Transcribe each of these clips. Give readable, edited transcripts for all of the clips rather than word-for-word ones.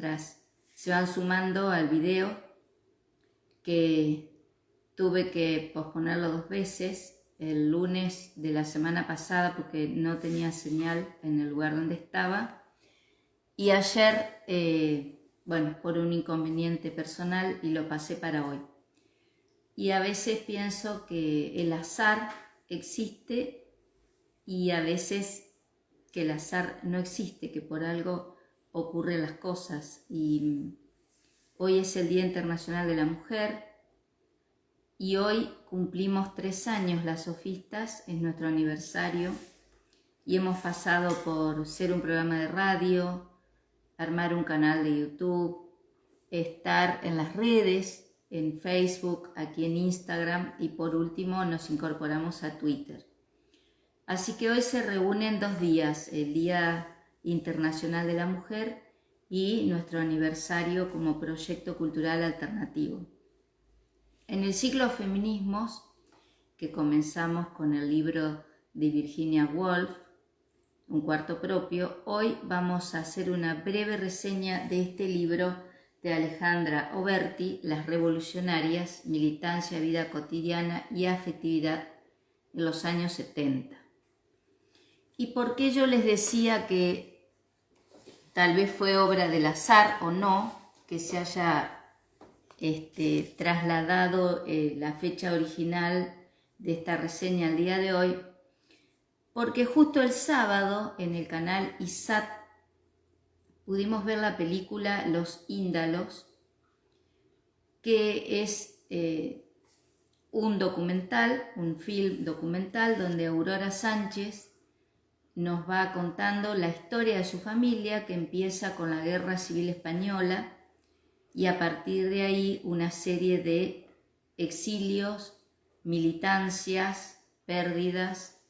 mientras se van sumando al video, que tuve que posponerlo 2 veces, el lunes de la semana pasada porque no tenía señal en el lugar donde estaba, y ayer, bueno, por un inconveniente personal, y lo pasé para hoy. Y a veces pienso que el azar existe y a veces que el azar no existe, que por algo ocurren las cosas. Y hoy es el Día Internacional de la Mujer y hoy cumplimos 3 años las sofistas, es nuestro aniversario, y hemos pasado por ser un programa de radio, armar un canal de YouTube, estar en las redes, en Facebook, aquí en Instagram, y por último nos incorporamos a Twitter. Así que hoy se reúnen 2 días, el Día Internacional de la Mujer y nuestro aniversario como proyecto cultural alternativo. En el ciclo Feminismos, que comenzamos con el libro de Virginia Woolf, Un cuarto propio, hoy vamos a hacer una breve reseña de este libro de Alejandra Oberti, Las revolucionarias, militancia, vida cotidiana y afectividad en los años 70. ¿Y por qué yo les decía que tal vez fue obra del azar o no, que se haya trasladado la fecha original de esta reseña al día de hoy? Porque justo el sábado en el canal ISAT pudimos ver la película Los Índalos, que es un documental, un film documental donde Aurora Sánchez nos va contando la historia de su familia, que empieza con la Guerra Civil Española y a partir de ahí una serie de exilios, militancias, pérdidas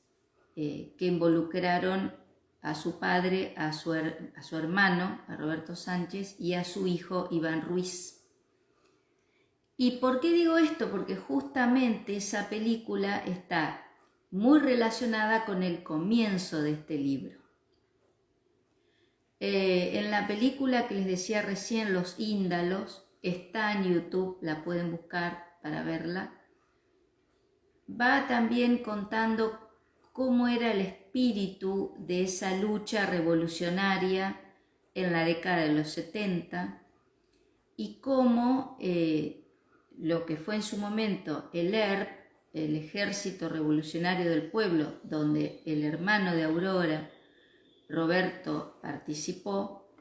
que involucraron a su padre, a su hermano, a Roberto Sánchez, y a su hijo Iván Ruiz. ¿Y por qué digo esto? Porque justamente esa película está muy relacionada con el comienzo de este libro. En la película que les decía recién, Los Índalos, está en YouTube, la pueden buscar para verla. Va también contando cómo era el espíritu de esa lucha revolucionaria en la década de los 70 y cómo lo que fue en su momento el ERP, el Ejército Revolucionario del Pueblo, donde el hermano de Aurora, Roberto, participó,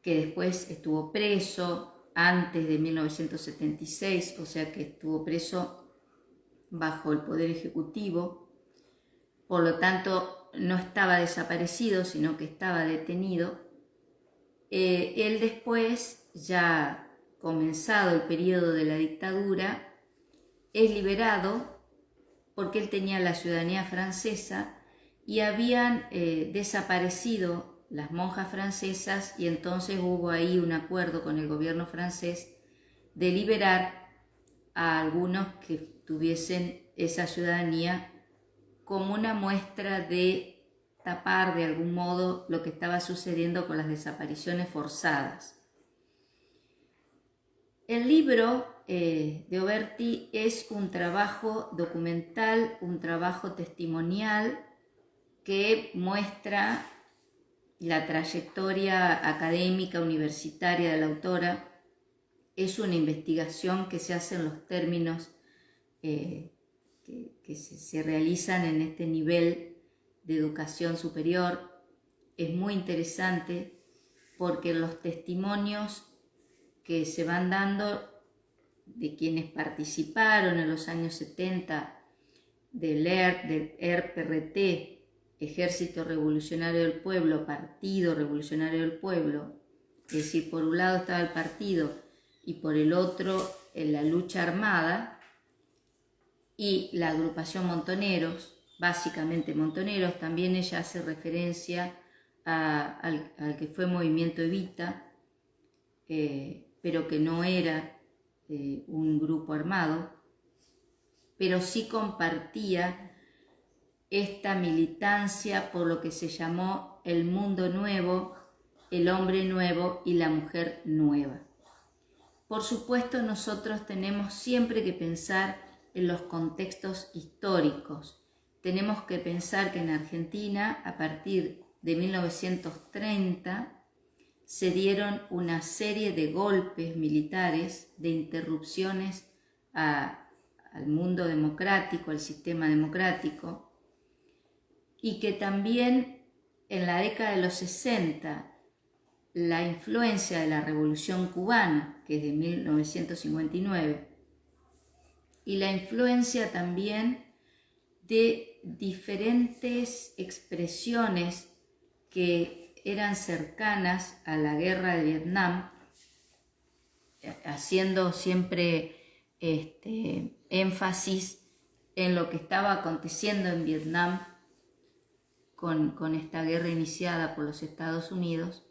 que después estuvo preso antes de 1976, o sea que estuvo preso bajo el Poder Ejecutivo. Por lo tanto, no estaba desaparecido, sino que estaba detenido. Él después, ya comenzado el periodo de la dictadura, es liberado porque él tenía la ciudadanía francesa y habían desaparecido las monjas francesas, y entonces hubo ahí un acuerdo con el gobierno francés de liberar a algunos que tuviesen esa ciudadanía como una muestra de tapar de algún modo lo que estaba sucediendo con las desapariciones forzadas. El libro de Oberti es un trabajo documental, un trabajo testimonial que muestra la trayectoria académica universitaria de la autora. Es una investigación que se hace en los términos que se realizan en este nivel de educación superior. Es muy interesante porque los testimonios que se van dando de quienes participaron en los años 70 del ERP-RT, Ejército Revolucionario del Pueblo, Partido Revolucionario del Pueblo, es decir, por un lado estaba el partido y por el otro en la lucha armada, y la agrupación Montoneros, básicamente Montoneros. También ella hace referencia al que fue Movimiento Evita, pero que no era un grupo armado, pero sí compartía esta militancia por lo que se llamó el mundo nuevo el hombre nuevo y la mujer nueva. Por supuesto, nosotros tenemos siempre que pensar en los contextos históricos. Tenemos que pensar que en Argentina, a partir de 1930, se dieron una serie de golpes militares, de interrupciones al mundo democrático, al sistema democrático, y que también en la década de los 60, la influencia de la Revolución Cubana, que es de 1959, y la influencia también de diferentes expresiones que eran cercanas a la guerra de Vietnam, haciendo siempre énfasis en lo que estaba aconteciendo en Vietnam con esta guerra iniciada por los Estados Unidos.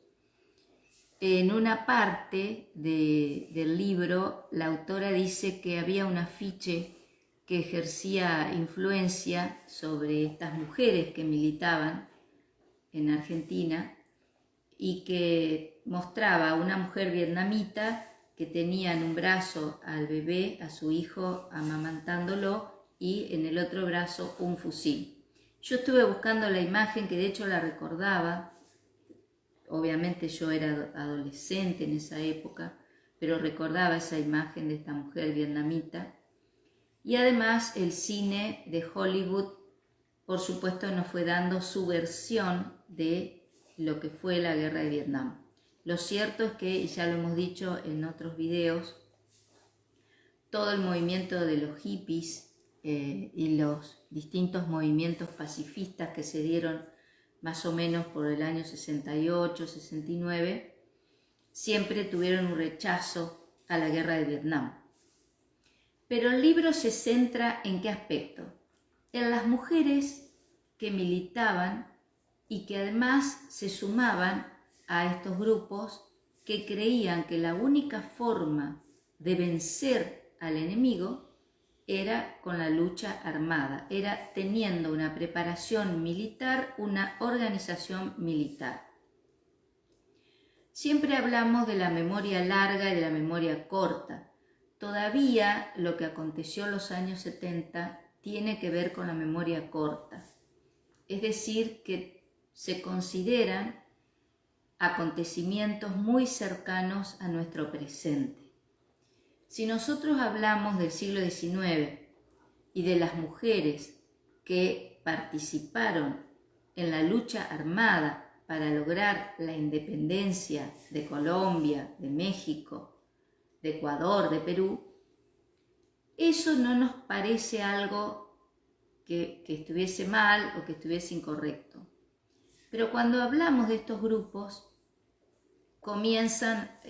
En una parte del libro, la autora dice que había un afiche que ejercía influencia sobre estas mujeres que militaban en Argentina y que mostraba a una mujer vietnamita que tenía en un brazo al bebé, a su hijo, amamantándolo, y en el otro brazo un fusil. Yo estuve buscando la imagen, que de hecho la recordaba. Obviamente yo era adolescente en esa época, pero recordaba esa imagen de esta mujer vietnamita. Y además el cine de Hollywood, por supuesto, nos fue dando su versión de lo que fue la guerra de Vietnam. Lo cierto es que, y ya lo hemos dicho en otros videos, todo el movimiento de los hippies y los distintos movimientos pacifistas que se dieron más o menos por el año 68, 69, siempre tuvieron un rechazo a la guerra de Vietnam. Pero el libro se centra ¿en qué aspecto? En las mujeres que militaban y que además se sumaban a estos grupos que creían que la única forma de vencer al enemigo era con la lucha armada, era teniendo una preparación militar, una organización militar. Siempre hablamos de la memoria larga y de la memoria corta. Todavía lo que aconteció en los años 70 tiene que ver con la memoria corta. Es decir, que se consideran acontecimientos muy cercanos a nuestro presente. Si nosotros hablamos del siglo XIX y de las mujeres que participaron en la lucha armada para lograr la independencia de Colombia, de México, de Ecuador, de Perú, eso no nos parece algo que estuviese mal o que estuviese incorrecto. Pero cuando hablamos de estos grupos, comienzan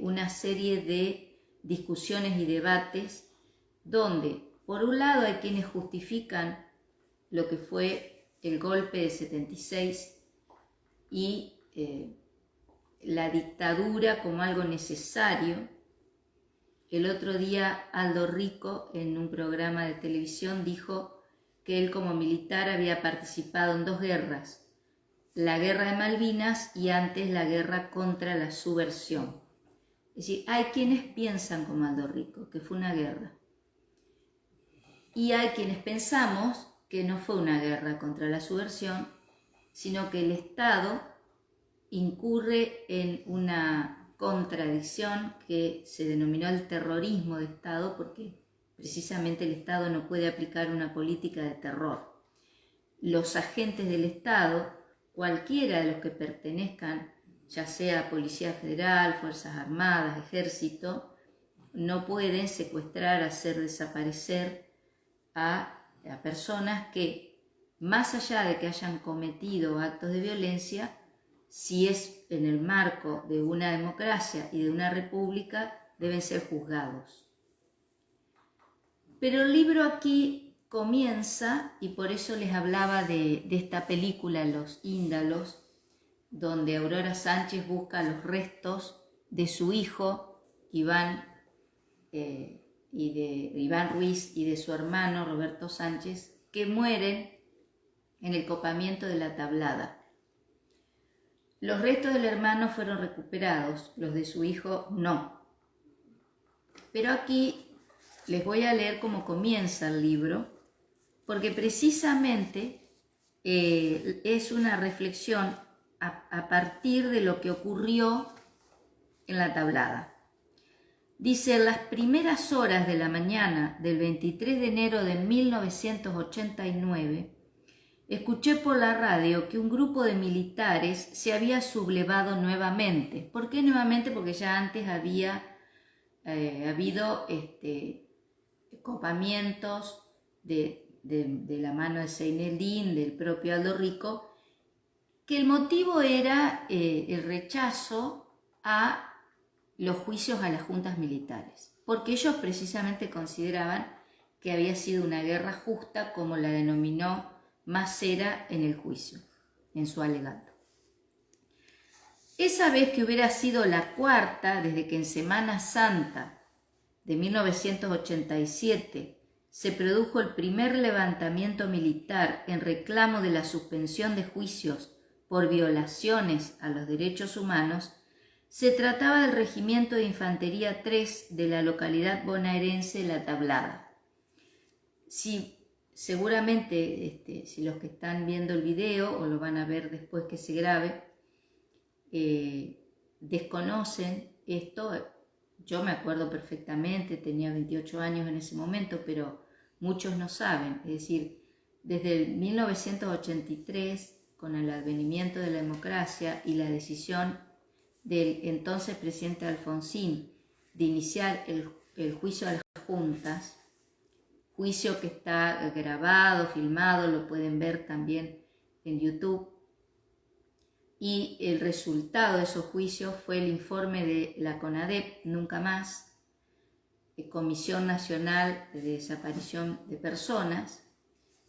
una serie de discusiones y debates donde, por un lado, hay quienes justifican lo que fue el golpe de 76 y la dictadura como algo necesario. El otro día Aldo Rico, en un programa de televisión, dijo que él como militar había participado en 2 guerras, la guerra de Malvinas y antes la guerra contra la subversión. Es decir, hay quienes piensan como Aldo Rico, que fue una guerra. Y hay quienes pensamos que no fue una guerra contra la subversión, sino que el Estado incurre en una contradicción que se denominó el terrorismo de Estado, porque precisamente el Estado no puede aplicar una política de terror. Los agentes del Estado, cualquiera de los que pertenezcan, ya sea Policía Federal, Fuerzas Armadas, Ejército, no pueden secuestrar, hacer desaparecer a personas que, más allá de que hayan cometido actos de violencia, si es en el marco de una democracia y de una república, deben ser juzgados. Pero el libro aquí comienza, y por eso les hablaba de esta película, Los Índalos, donde Aurora Sánchez busca los restos de su hijo, Iván Ruiz, y de su hermano, Roberto Sánchez, que mueren en el copamiento de La Tablada. Los restos del hermano fueron recuperados, los de su hijo no. Pero aquí les voy a leer cómo comienza el libro, porque precisamente es una reflexión a partir de lo que ocurrió en la tablada. Dice: en las primeras horas de la mañana del 23 de enero de 1989, escuché por la radio que un grupo de militares se había sublevado nuevamente. ¿Por qué nuevamente? Porque ya antes había habido copamientos de la mano de Seineldin, del propio Aldo Rico, que el motivo era el rechazo a los juicios a las juntas militares, porque ellos precisamente consideraban que había sido una guerra justa, como la denominó Masera en el juicio, en su alegato. Esa vez, que hubiera sido la cuarta desde que en Semana Santa de 1987 se produjo el primer levantamiento militar en reclamo de la suspensión de juicios por violaciones a los derechos humanos, se trataba del Regimiento de Infantería 3 de la localidad bonaerense La Tablada. Seguramente si los que están viendo el video, o lo van a ver después que se grabe, desconocen esto, yo me acuerdo perfectamente, tenía 28 años en ese momento, pero muchos no saben. Es decir, desde el 1983, con el advenimiento de la democracia y la decisión del entonces presidente Alfonsín de iniciar el juicio a las juntas, juicio que está grabado, filmado, lo pueden ver también en YouTube, y el resultado de esos juicios fue el informe de la CONADEP, Nunca Más, Comisión Nacional de Desaparición de Personas,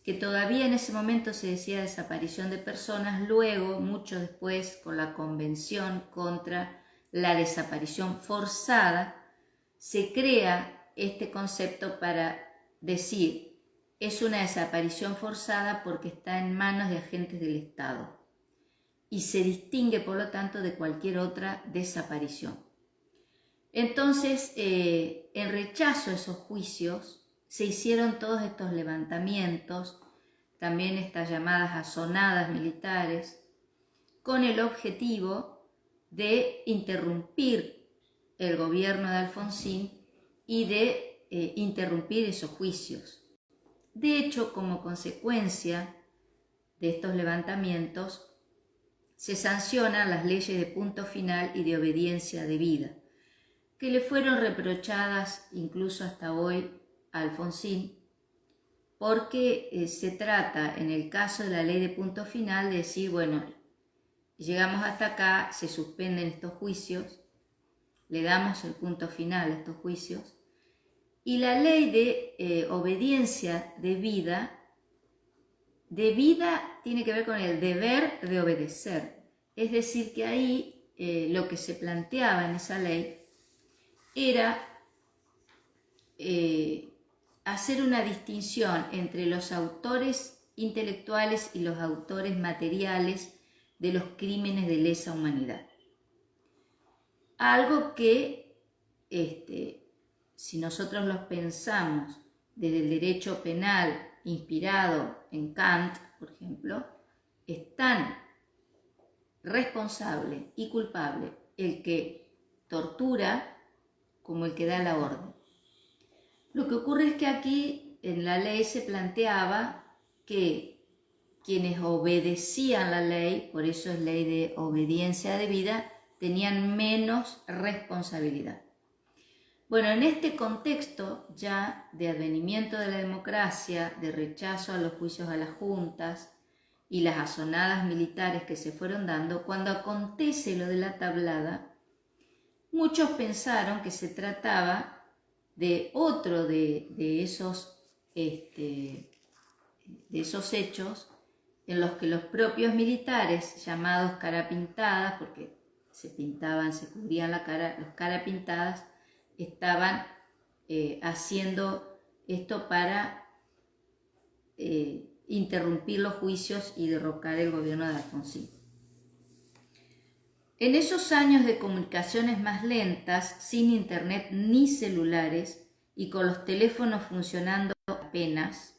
que todavía en ese momento se decía desaparición de personas. Luego, mucho después, con la Convención contra la Desaparición Forzada, se crea este concepto para decir: es una desaparición forzada porque está en manos de agentes del Estado y se distingue, por lo tanto, de cualquier otra desaparición. Entonces, en rechazo a esos juicios, se hicieron todos estos levantamientos, también estas llamadas azonadas militares, con el objetivo de interrumpir el gobierno de Alfonsín y de interrumpir esos juicios. De hecho, como consecuencia de estos levantamientos, se sancionan las leyes de punto final y de obediencia debida, que le fueron reprochadas incluso hasta hoy a Alfonsín, porque se trata, en el caso de la ley de punto final, de decir: bueno, llegamos hasta acá, se suspenden estos juicios, le damos el punto final a estos juicios. Y la ley de obediencia debida tiene que ver con el deber de obedecer. Es decir, que ahí lo que se planteaba en esa ley era hacer una distinción entre los autores intelectuales y los autores materiales de los crímenes de lesa humanidad. Algo que, si nosotros los pensamos desde el derecho penal inspirado en Kant, por ejemplo, es tan responsable y culpable el que tortura como el que da la orden. Lo que ocurre es que aquí en la ley se planteaba que quienes obedecían la ley, por eso es ley de obediencia debida, tenían menos responsabilidad. Bueno, en este contexto ya de advenimiento de la democracia, de rechazo a los juicios a las juntas y las azonadas militares que se fueron dando, cuando acontece lo de la tablada, muchos pensaron que se trataba de otro de esos hechos en los que los propios militares, llamados cara pintadas, porque se cubrían la cara, los cara pintadas, estaban haciendo esto para interrumpir los juicios y derrocar el gobierno de Alfonsín. En esos años de comunicaciones más lentas, sin internet ni celulares y con los teléfonos funcionando apenas,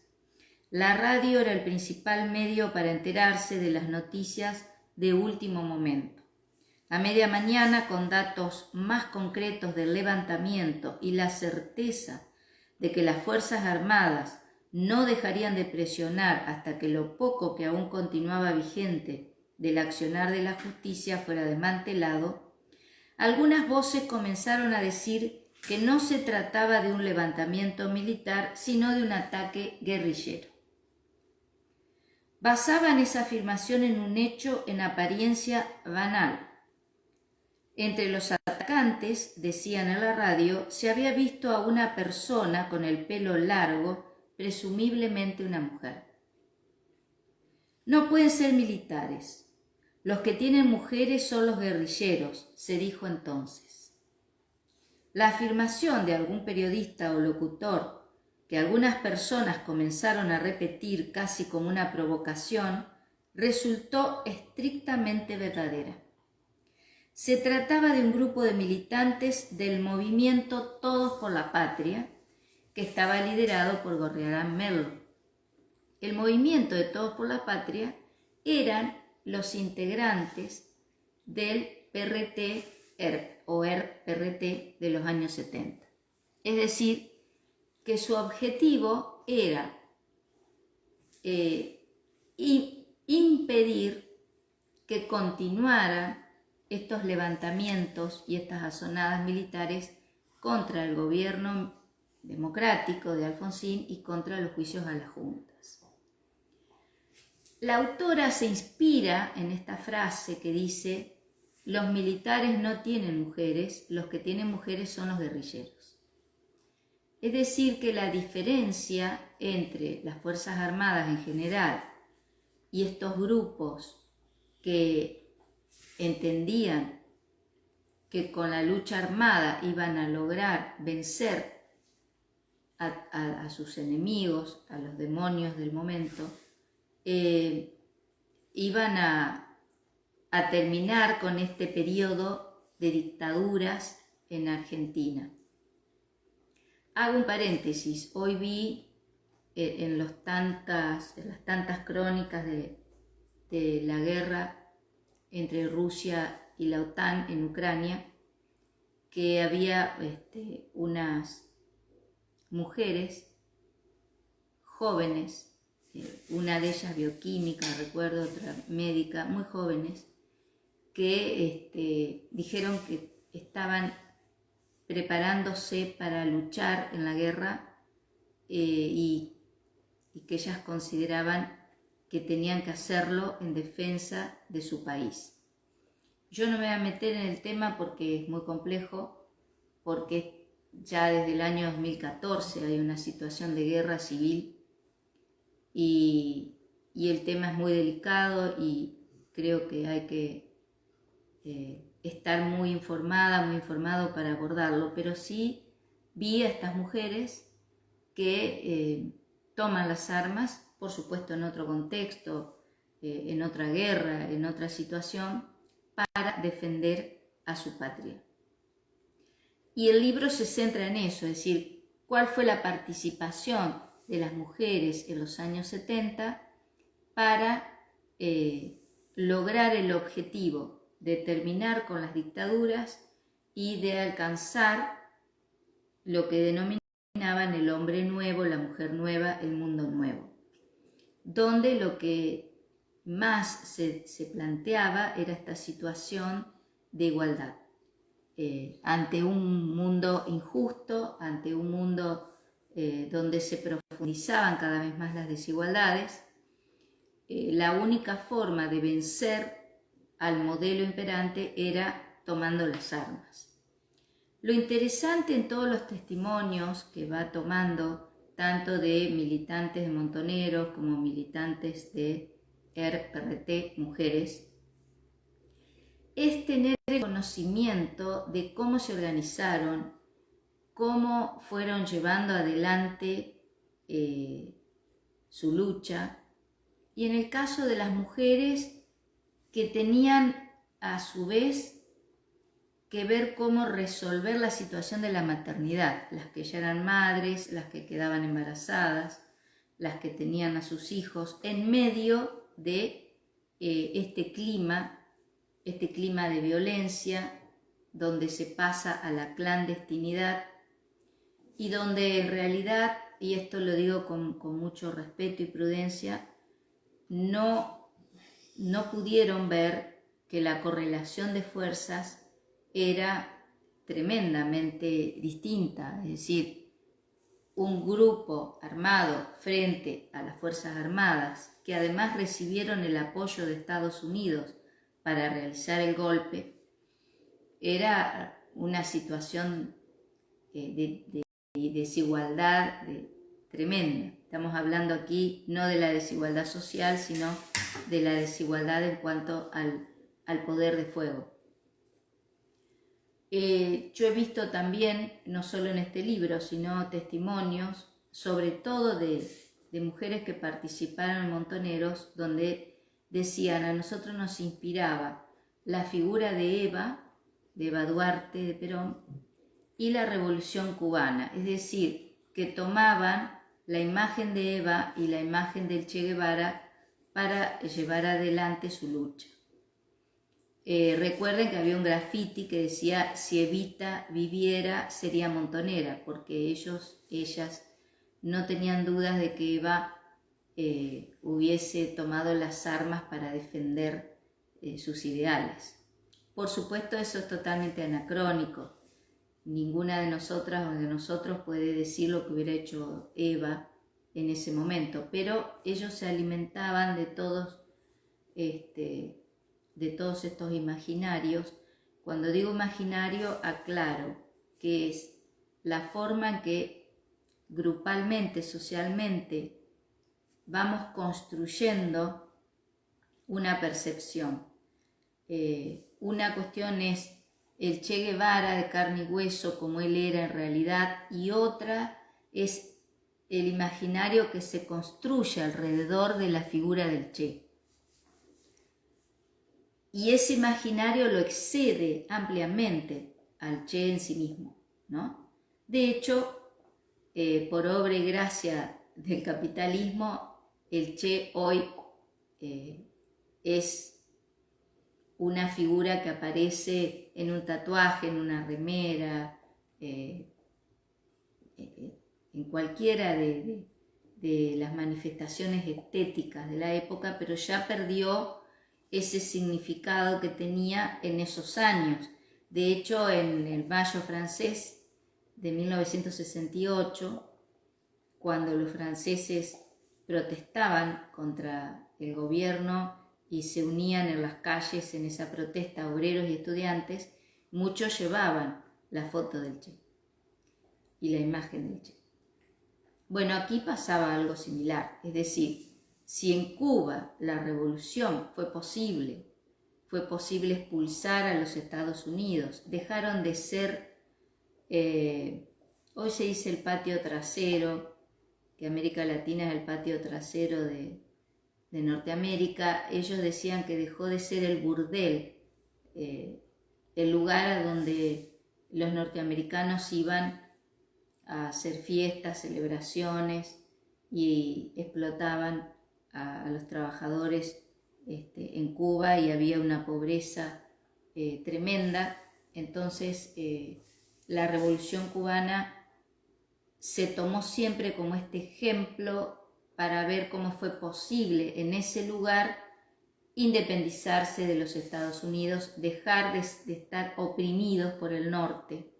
la radio era el principal medio para enterarse de las noticias de último momento. A media mañana, con datos más concretos del levantamiento y la certeza de que las Fuerzas Armadas no dejarían de presionar hasta que lo poco que aún continuaba vigente del accionar de la justicia fuera desmantelado, algunas voces comenzaron a decir que no se trataba de un levantamiento militar, sino de un ataque guerrillero. Basaban esa afirmación en un hecho en apariencia banal. Entre los atacantes, decían en la radio, se había visto a una persona con el pelo largo, presumiblemente una mujer. No pueden ser militares. Los que tienen mujeres son los guerrilleros, se dijo entonces. La afirmación de algún periodista o locutor que algunas personas comenzaron a repetir casi como una provocación resultó estrictamente verdadera. Se trataba de un grupo de militantes del movimiento Todos por la Patria, que estaba liderado por Gorriarán Merlo. El movimiento de Todos por la Patria eran los integrantes del PRT-ERP o ERP-PRT de los años 70. Es decir, que su objetivo era impedir que continuaran estos levantamientos y estas azonadas militares contra el gobierno democrático de Alfonsín y contra los juicios a las juntas. La autora se inspira en esta frase que dice: los militares no tienen mujeres, los que tienen mujeres son los guerrilleros. Es decir, que la diferencia entre las Fuerzas Armadas en general y estos grupos que entendían que con la lucha armada iban a lograr vencer a sus enemigos, a los demonios del momento, iban a terminar con este periodo de dictaduras en Argentina. Hago un paréntesis, hoy vi en las tantas crónicas de la guerra entre Rusia y la OTAN en Ucrania, que había unas mujeres jóvenes, una de ellas bioquímica, recuerdo, otra médica, muy jóvenes, que dijeron que estaban preparándose para luchar en la guerra y que ellas consideraban que tenían que hacerlo en defensa de su país. Yo no me voy a meter en el tema porque es muy complejo, porque ya desde el año 2014 hay una situación de guerra civil y el tema es muy delicado y creo que hay que estar muy informado para abordarlo, pero sí vi a estas mujeres que toman las armas, por supuesto en otro contexto, en otra guerra, en otra situación, para defender a su patria. Y el libro se centra en eso, es decir, cuál fue la participación de las mujeres en los años 70 para lograr el objetivo de terminar con las dictaduras y de alcanzar lo que denominaban el hombre nuevo, la mujer nueva, el mundo nuevo, donde lo que más se planteaba era esta situación de igualdad. Ante un mundo injusto, ante un mundo donde se profundizaban cada vez más las desigualdades, la única forma de vencer al modelo imperante era tomando las armas. Lo interesante en todos los testimonios que va tomando, tanto de militantes de Montoneros como militantes de ERP-PRT, mujeres, es tener el conocimiento de cómo se organizaron, cómo fueron llevando adelante su lucha, y en el caso de las mujeres que tenían a su vez que ver cómo resolver la situación de la maternidad, las que ya eran madres, las que quedaban embarazadas, las que tenían a sus hijos, en medio de este clima de violencia, donde se pasa a la clandestinidad y donde en realidad, y esto lo digo con mucho respeto y prudencia, no pudieron ver que la correlación de fuerzas era tremendamente distinta, es decir, un grupo armado frente a las Fuerzas Armadas, que además recibieron el apoyo de Estados Unidos para realizar el golpe, era una situación de desigualdad tremenda. Estamos hablando aquí no de la desigualdad social, sino de la desigualdad en cuanto al poder de fuego. Yo he visto también, no solo en este libro, sino testimonios, sobre todo de mujeres que participaron en Montoneros, donde decían: a nosotros nos inspiraba la figura de Eva Duarte, de Perón, y la Revolución Cubana, es decir, que tomaban la imagen de Eva y la imagen del Che Guevara para llevar adelante su lucha. Recuerden que había un graffiti que decía: si Evita viviera sería montonera, porque ellas no tenían dudas de que Eva hubiese tomado las armas para defender sus ideales. Por supuesto, eso es totalmente anacrónico. Ninguna de nosotras o de nosotros puede decir lo que hubiera hecho Eva en ese momento, pero ellos se alimentaban de todos estos imaginarios. Cuando digo imaginario, aclaro que es la forma en que grupalmente, socialmente, vamos construyendo una percepción. Una cuestión es el Che Guevara de carne y hueso como él era en realidad, y otra es el imaginario que se construye alrededor de la figura del Che. Y ese imaginario lo excede ampliamente al Che en sí mismo, ¿no? De hecho, por obra y gracia del capitalismo, el Che hoy es una figura que aparece en un tatuaje, en una remera, en cualquiera de las manifestaciones estéticas de la época, pero ya perdió ese significado que tenía en esos años. De hecho, en el Mayo francés de 1968, cuando los franceses protestaban contra el gobierno y se unían en las calles en esa protesta, obreros y estudiantes, muchos llevaban la foto del Che y la imagen del Che. Bueno, aquí pasaba algo similar, es decir, si en Cuba la revolución fue posible expulsar a los Estados Unidos, dejaron de ser, hoy se dice el patio trasero, que América Latina es el patio trasero de Norteamérica. Ellos decían que dejó de ser el burdel, el lugar a donde los norteamericanos iban a hacer fiestas, celebraciones y explotaban a los trabajadores en Cuba, y había una pobreza tremenda. Entonces la Revolución Cubana se tomó siempre como este ejemplo para ver cómo fue posible en ese lugar independizarse de los Estados Unidos, dejar de estar oprimidos por el norte.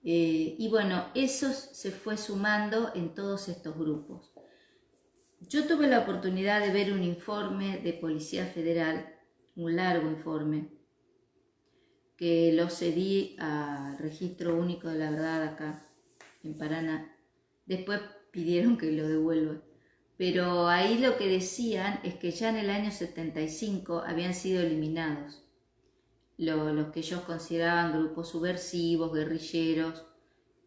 Y bueno, eso se fue sumando en todos estos grupos. Yo tuve la oportunidad de ver un informe de Policía Federal, un largo informe, que lo cedí al Registro Único de la Verdad acá en Paraná. Después pidieron que lo devuelva, pero ahí lo que decían es que ya en el año 75 habían sido eliminados los que ellos consideraban grupos subversivos, guerrilleros,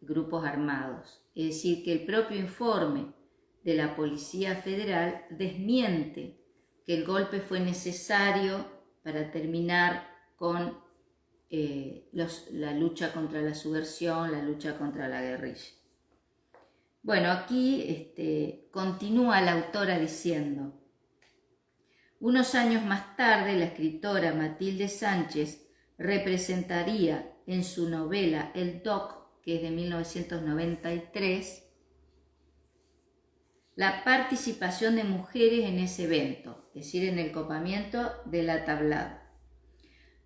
grupos armados. Es decir, que el propio informe de la Policía Federal desmiente que el golpe fue necesario para terminar con la lucha contra la subversión, la lucha contra la guerrilla. Bueno, aquí continúa la autora diciendo: unos años más tarde, la escritora Matilde Sánchez representaría en su novela El Doc, que es de 1993, la participación de mujeres en ese evento, es decir, en el copamiento de la Tablada.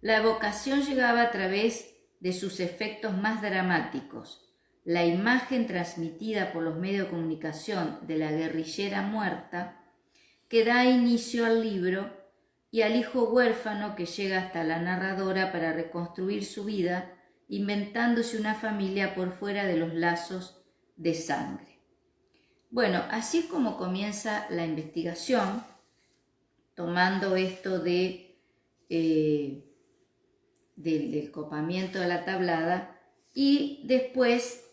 La evocación llegaba a través de sus efectos más dramáticos. La imagen transmitida por los medios de comunicación de la guerrillera muerta, que da inicio al libro, y al hijo huérfano que llega hasta la narradora para reconstruir su vida, inventándose una familia por fuera de los lazos de sangre. Bueno, así es como comienza la investigación, tomando esto del copamiento de la Tablada, y después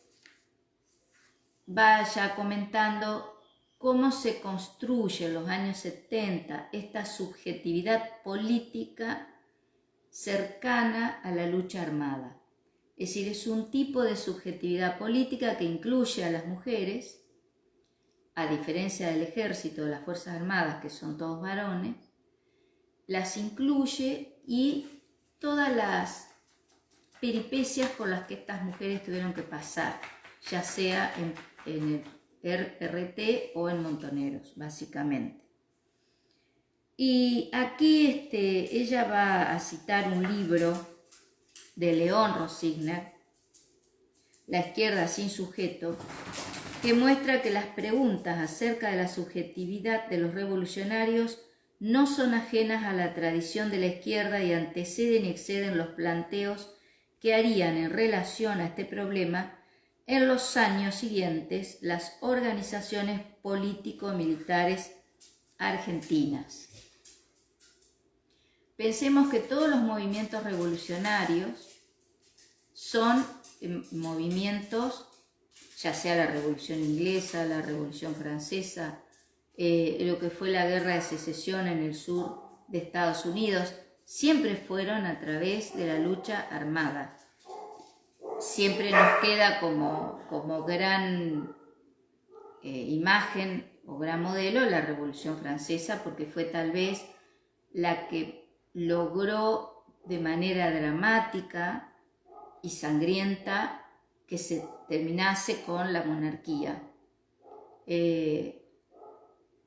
vaya comentando cómo se construye en los años 70 esta subjetividad política cercana a la lucha armada. Es decir, es un tipo de subjetividad política que incluye a las mujeres, a diferencia del ejército, de las Fuerzas Armadas, que son todos varones, las incluye, y todas las peripecias por las que estas mujeres tuvieron que pasar, ya sea en el RT o en Montoneros, básicamente. Y aquí ella va a citar un libro de León Rosigner, La izquierda sin sujeto, que muestra que las preguntas acerca de la subjetividad de los revolucionarios no son ajenas a la tradición de la izquierda y anteceden y exceden los planteos que harían en relación a este problema en los años siguientes las organizaciones político-militares argentinas. Pensemos que todos los movimientos revolucionarios son movimientos, ya sea la Revolución Inglesa, la Revolución Francesa, lo que fue la Guerra de Secesión en el sur de Estados Unidos, siempre fueron a través de la lucha armada. Siempre nos queda como gran imagen o gran modelo la Revolución Francesa, porque fue tal vez la que logró de manera dramática y sangrienta que se terminase con la monarquía.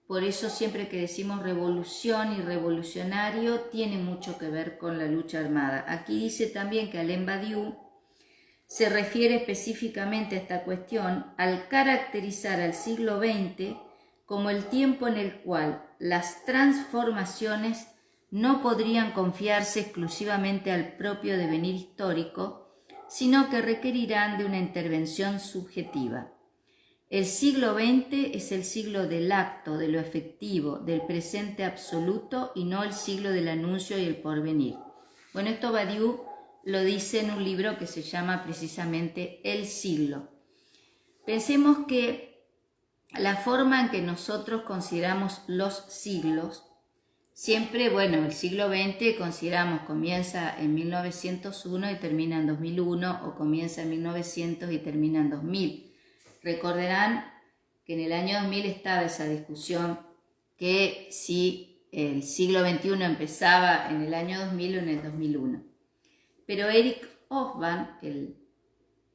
Por eso siempre que decimos revolución y revolucionario tiene mucho que ver con la lucha armada. Aquí dice también que Alain Badiou se refiere específicamente a esta cuestión al caracterizar al siglo XX como el tiempo en el cual las transformaciones no podrían confiarse exclusivamente al propio devenir histórico, sino que requerirán de una intervención subjetiva. El siglo XX es el siglo del acto, de lo efectivo, del presente absoluto, y no el siglo del anuncio y el porvenir. Bueno, esto Badiou lo dice en un libro que se llama precisamente El siglo. Pensemos que la forma en que nosotros consideramos los siglos, siempre, bueno, el siglo XX consideramos comienza en 1901 y termina en 2001, o comienza en 1900 y termina en 2000. Recordarán que en el año 2000 estaba esa discusión que si el siglo XXI empezaba en el año 2000 o en el 2001. Pero Eric Hobsbawm, el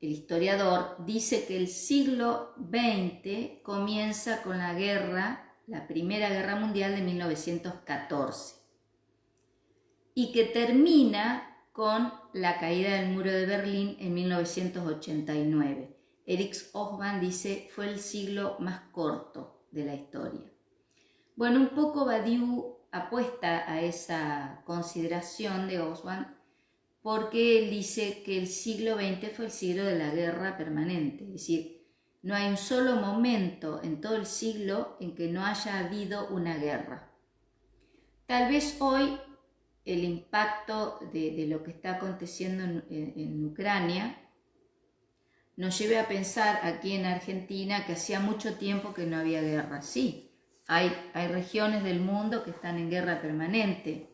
historiador, dice que el siglo XX comienza con la Primera Guerra Mundial de 1914 y que termina con la caída del muro de Berlín en 1989. Eric Hobsbawm dice fue el siglo más corto de la historia. Bueno, un poco Badiou apuesta a esa consideración de Hobsbawm, porque él dice que el siglo XX fue el siglo de la guerra permanente, es decir, no hay un solo momento en todo el siglo en que no haya habido una guerra. Tal vez hoy el impacto de lo que está aconteciendo en Ucrania nos lleve a pensar aquí en Argentina que hacía mucho tiempo que no había guerra. Sí, hay regiones del mundo que están en guerra permanente,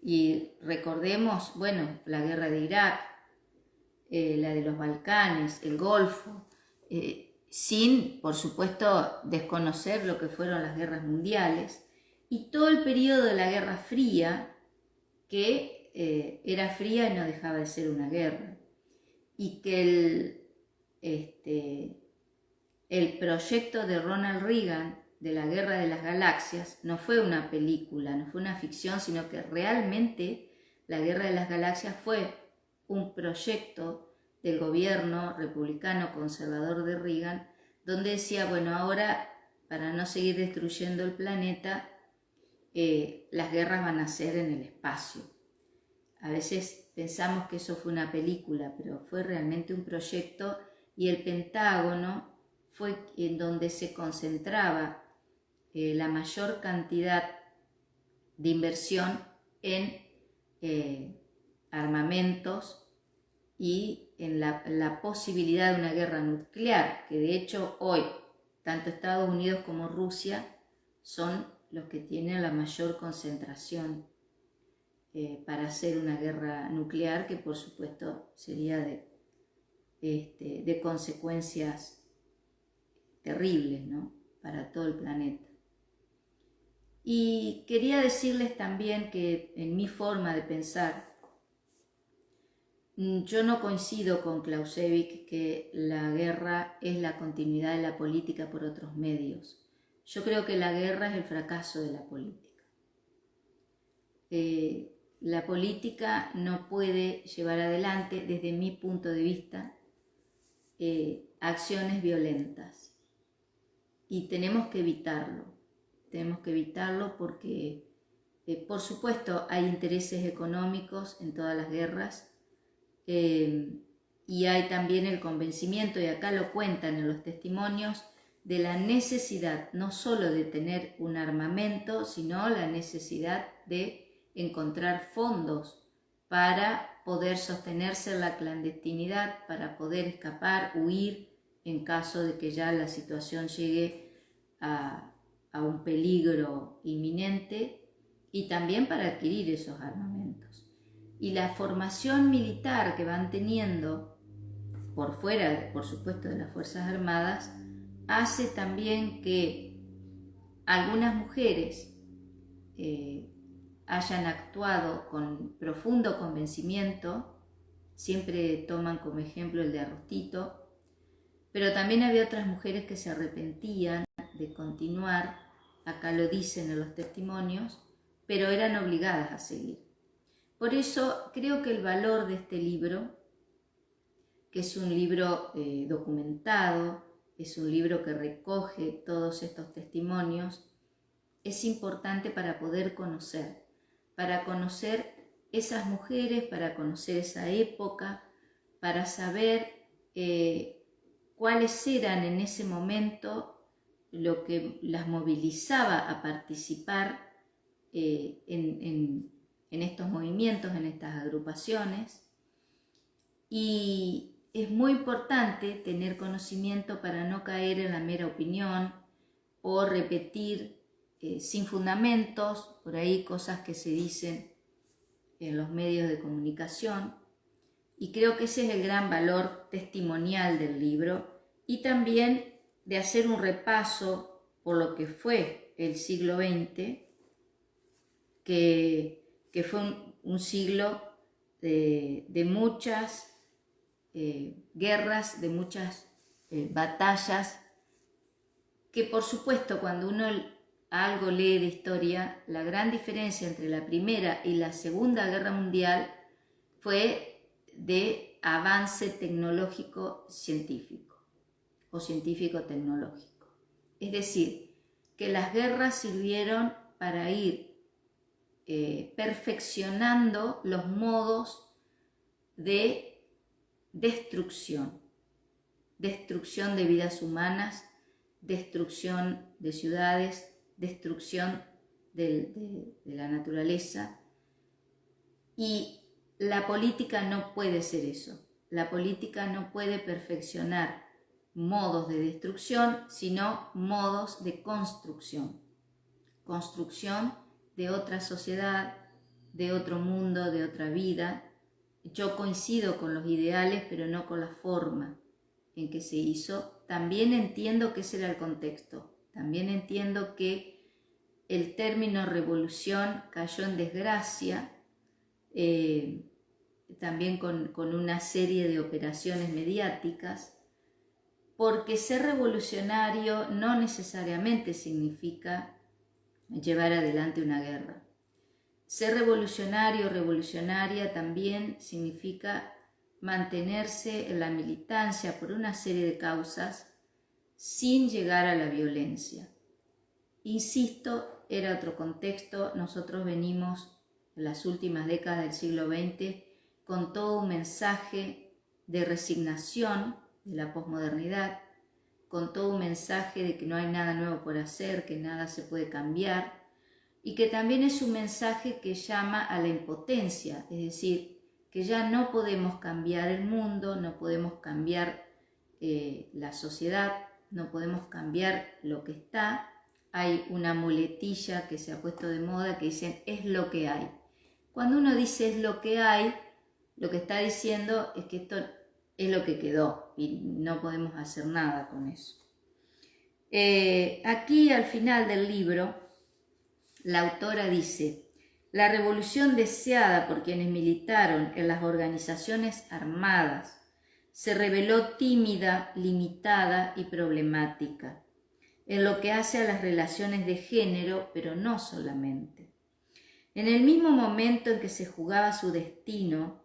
Y recordemos, bueno, la guerra de Irak, la de los Balcanes, el Golfo, sin, por supuesto, desconocer lo que fueron las guerras mundiales, y todo el periodo de la Guerra Fría, que era fría y no dejaba de ser una guerra, y que el proyecto de Ronald Reagan de la Guerra de las Galaxias no fue una película, no fue una ficción, sino que realmente la Guerra de las Galaxias fue un proyecto del gobierno republicano conservador de Reagan, donde decía, bueno, ahora para no seguir destruyendo el planeta, las guerras van a ser en el espacio. A veces pensamos que eso fue una película, pero fue realmente un proyecto, y el Pentágono fue en donde se concentraba la mayor cantidad de inversión en armamentos y en la posibilidad de una guerra nuclear, que de hecho hoy tanto Estados Unidos como Rusia son los que tienen la mayor concentración para hacer una guerra nuclear, que por supuesto sería de consecuencias terribles, ¿no?, para todo el planeta. Y quería decirles también que en mi forma de pensar, yo no coincido con Clausewitz que la guerra es la continuidad de la política por otros medios. Yo creo que la guerra es el fracaso de la política. La política no puede llevar adelante, desde mi punto de vista, acciones violentas. Y tenemos que evitarlo. Tenemos que evitarlo porque, por supuesto, hay intereses económicos en todas las guerras, y hay también el convencimiento, y acá lo cuentan en los testimonios, de la necesidad no solo de tener un armamento, sino la necesidad de encontrar fondos para poder sostenerse en la clandestinidad, para poder escapar, huir en caso de que ya la situación llegue a un peligro inminente, y también para adquirir esos armamentos. Y la formación militar que van teniendo por fuera, por supuesto, de las Fuerzas Armadas, hace también que algunas mujeres hayan actuado con profundo convencimiento. Siempre toman como ejemplo el de Arrostito, pero también había otras mujeres que se arrepentían de continuar, acá lo dicen en los testimonios, pero eran obligadas a seguir. Por eso creo que el valor de este libro, que es un libro documentado, es un libro que recoge todos estos testimonios, es importante para poder conocer esas mujeres, para conocer esa época, para saber cuáles eran en ese momento lo que las movilizaba a participar en estos movimientos, en estas agrupaciones. Y es muy importante tener conocimiento para no caer en la mera opinión o repetir sin fundamentos, por ahí cosas que se dicen en los medios de comunicación. Y creo que ese es el gran valor testimonial del libro, y también de hacer un repaso por lo que fue el siglo XX, que fue un siglo de muchas guerras, de muchas batallas, que por supuesto cuando uno algo lee de historia, la gran diferencia entre la Primera y la Segunda Guerra Mundial fue de avance tecnológico científico o científico-tecnológico. Es decir, que las guerras sirvieron para ir perfeccionando los modos de destrucción de vidas humanas, destrucción de ciudades, destrucción de la naturaleza. Y la política no puede ser eso. La política no puede perfeccionar modos de destrucción, sino modos de construcción. Construcción de otra sociedad, de otro mundo, de otra vida. Yo coincido con los ideales, pero no con la forma en que se hizo. También entiendo que ese era el contexto. También entiendo que el término revolución cayó en desgracia, también con una serie de operaciones mediáticas, porque ser revolucionario no necesariamente significa llevar adelante una guerra. Ser revolucionario o revolucionaria también significa mantenerse en la militancia por una serie de causas sin llegar a la violencia. Insisto, era otro contexto. Nosotros venimos en las últimas décadas del siglo XX con todo un mensaje de resignación de la posmodernidad, con todo un mensaje de que no hay nada nuevo por hacer, que nada se puede cambiar, y que también es un mensaje que llama a la impotencia, es decir, que ya no podemos cambiar el mundo, no podemos cambiar la sociedad, no podemos cambiar lo que está. Hay una muletilla que se ha puesto de moda que dicen es lo que hay. Cuando uno dice es lo que hay, lo que está diciendo es que esto es lo que quedó y no podemos hacer nada con eso. Aquí al final del libro, la autora dice: la revolución deseada por quienes militaron en las organizaciones armadas se reveló tímida, limitada y problemática en lo que hace a las relaciones de género, pero no solamente. En el mismo momento en que se jugaba su destino,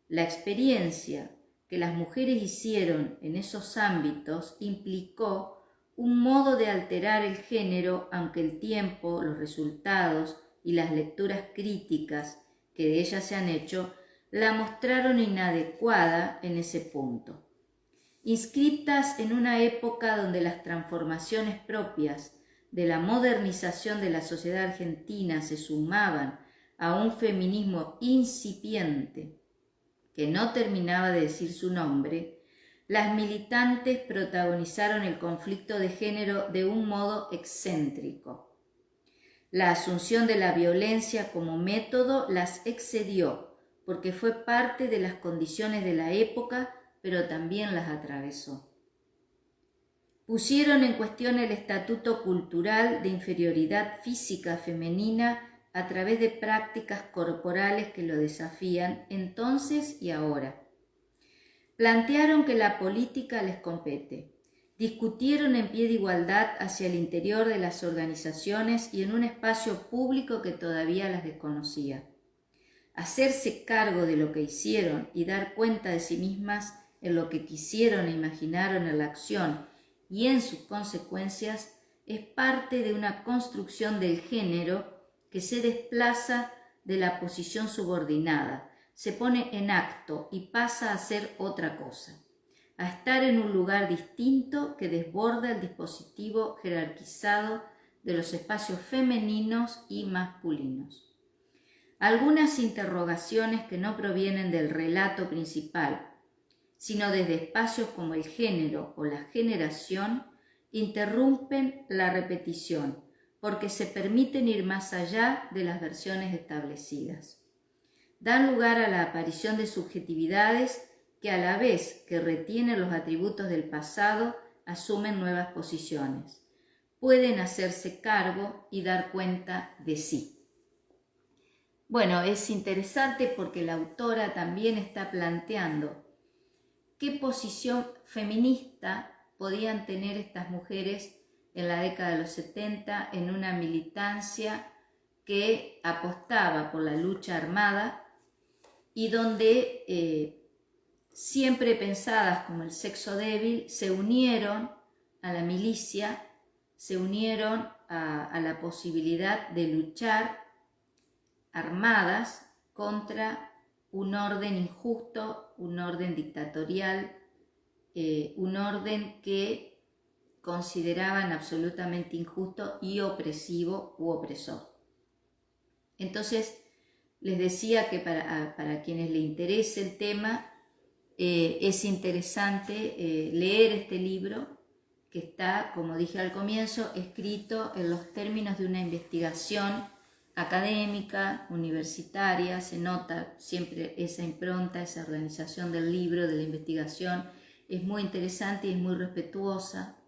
la experiencia que las mujeres hicieron en esos ámbitos implicó un modo de alterar el género, aunque el tiempo, los resultados y las lecturas críticas que de ella se han hecho la mostraron inadecuada en ese punto. Inscritas en una época donde las transformaciones propias de la modernización de la sociedad argentina se sumaban a un feminismo incipiente que no terminaba de decir su nombre, las militantes protagonizaron el conflicto de género de un modo excéntrico. La asunción de la violencia como método las excedió, porque fue parte de las condiciones de la época, pero también las atravesó. Pusieron en cuestión el estatuto cultural de inferioridad física femenina a través de prácticas corporales que lo desafían entonces y ahora. Plantearon que la política les compete. Discutieron en pie de igualdad hacia el interior de las organizaciones y en un espacio público que todavía las desconocía. Hacerse cargo de lo que hicieron y dar cuenta de sí mismas en lo que quisieron e imaginaron en la acción y en sus consecuencias es parte de una construcción del género que se desplaza de la posición subordinada, se pone en acto y pasa a ser otra cosa, a estar en un lugar distinto que desborda el dispositivo jerarquizado de los espacios femeninos y masculinos. Algunas interrogaciones que no provienen del relato principal, sino desde espacios como el género o la generación, interrumpen la repetición, porque se permiten ir más allá de las versiones establecidas. Dan lugar a la aparición de subjetividades que a la vez que retienen los atributos del pasado, asumen nuevas posiciones. Pueden hacerse cargo y dar cuenta de sí. Bueno, es interesante porque la autora también está planteando qué posición feminista podían tener estas mujeres en la década de los 70 en una militancia que apostaba por la lucha armada y donde siempre pensadas como el sexo débil se unieron a la milicia, se unieron a la posibilidad de luchar armadas contra un orden injusto, un orden dictatorial, un orden que consideraban absolutamente injusto y opresivo u opresor. Entonces, les decía que para quienes les interese el tema, es interesante leer este libro que está, como dije al comienzo, escrito en los términos de una investigación académica, universitaria, se nota siempre esa impronta, esa organización del libro, de la investigación, es muy interesante y es muy respetuosa.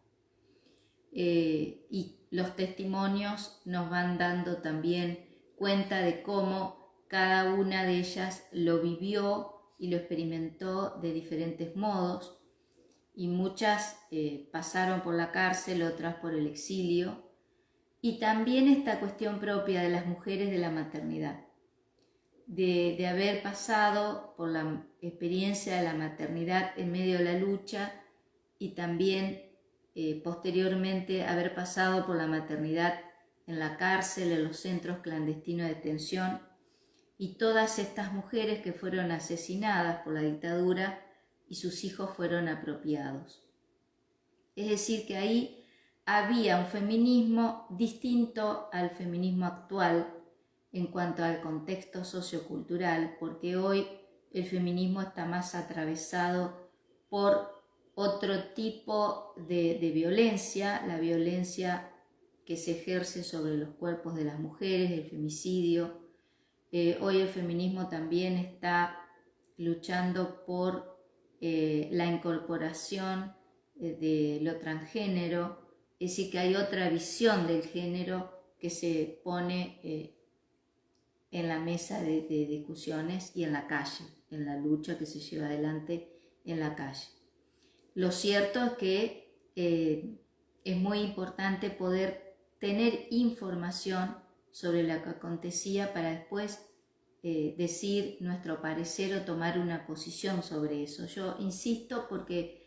Y los testimonios nos van dando también cuenta de cómo cada una de ellas lo vivió y lo experimentó de diferentes modos, y muchas pasaron por la cárcel, otras por el exilio, y también esta cuestión propia de las mujeres de la maternidad, de haber pasado por la experiencia de la maternidad en medio de la lucha, y también posteriormente haber pasado por la maternidad en la cárcel, en los centros clandestinos de detención, y todas estas mujeres que fueron asesinadas por la dictadura y sus hijos fueron apropiados. Es decir, que ahí había un feminismo distinto al feminismo actual en cuanto al contexto sociocultural, porque hoy el feminismo está más atravesado por otro tipo de violencia, la violencia que se ejerce sobre los cuerpos de las mujeres, el femicidio. Hoy el feminismo también está luchando por la incorporación de lo transgénero, es decir, que hay otra visión del género que se pone en la mesa de discusiones y en la calle, en la lucha que se lleva adelante en la calle. Lo cierto es que es muy importante poder tener información sobre lo que acontecía para después decir nuestro parecer o tomar una posición sobre eso. Yo insisto porque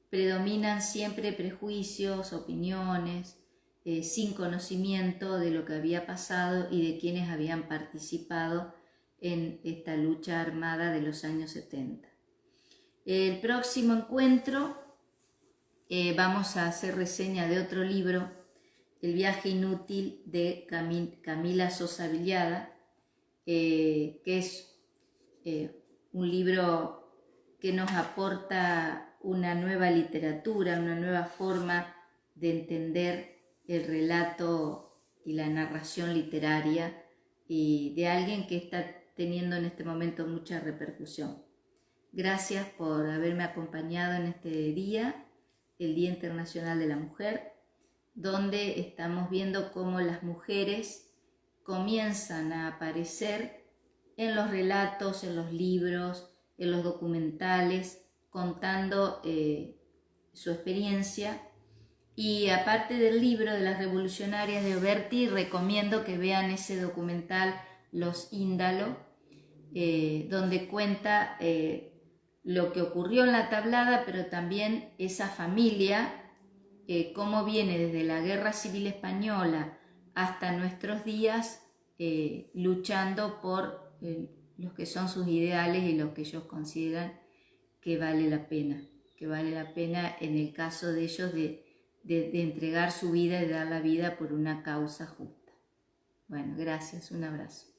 predominan siempre prejuicios, opiniones, sin conocimiento de lo que había pasado y de quienes habían participado en esta lucha armada de los años 70. El próximo encuentro vamos a hacer reseña de otro libro, El viaje inútil, de Camila Sosa Villada, que es un libro que nos aporta una nueva literatura, una nueva forma de entender el relato y la narración literaria, y de alguien que está teniendo en este momento mucha repercusión. Gracias por haberme acompañado en este día, el Día Internacional de la Mujer, donde estamos viendo cómo las mujeres comienzan a aparecer en los relatos, en los libros, en los documentales, contando su experiencia. Y aparte del libro de las revolucionarias de Oberti, recomiendo que vean ese documental Los Índalo, donde cuenta lo que ocurrió en la Tablada, pero también esa familia, cómo viene desde la Guerra Civil Española hasta nuestros días luchando por los que son sus ideales y los que ellos consideran que vale la pena en el caso de ellos de entregar su vida y dar la vida por una causa justa. Bueno, gracias, un abrazo.